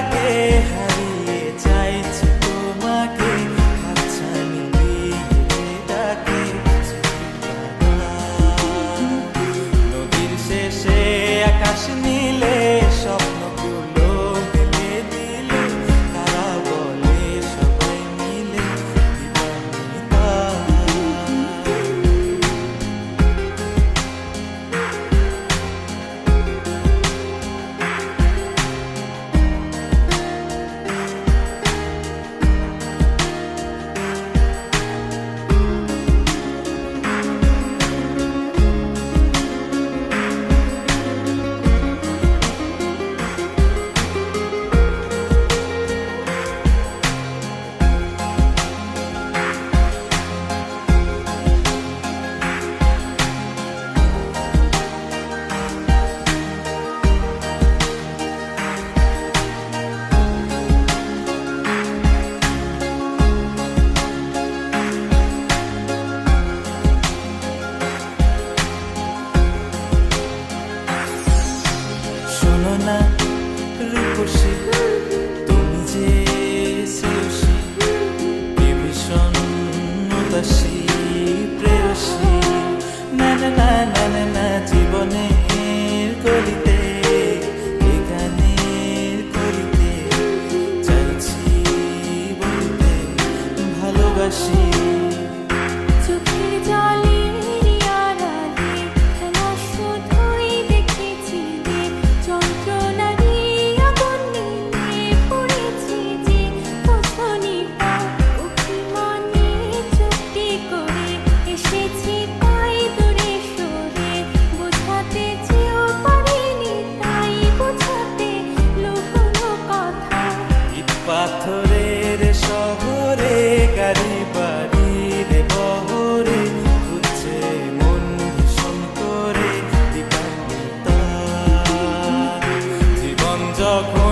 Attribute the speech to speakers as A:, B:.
A: লাগে হারিয়ে চাইছি তোমাকে হাতছানি দিয়ে ডাকে নদীর শেষে আকাশ নীলে স্বপ্নগুলো মেলে দিলে তারা বলে সবাই মিলে দিবানিতা শোনো না রূপসী তুমি যে শ্রেয়সী কি ভীষণ উদাসী প্রেয়সী না না না না না না জীবনের কলিতে এ গানের কলিতে চাইছি বলতে ভালোবাসি
B: চোখের জলের আড়ালে খেলা শুধুই দেখেছি যে যন্ত্রণারই আগুন নিয়ে পড়েছি যে কখনিটা অভিমানে চুক্তি করে এসেছি তাই দূরে সরে বোঝাতে চেয়েও পারিনি তাই বোঝাতে লুকোনো কথা
A: ইট পাথরের শহরে গাড়ি বাড়ির বহরে খুঁজছে মন ভীষণ করে দিবানিতা জীবন যখন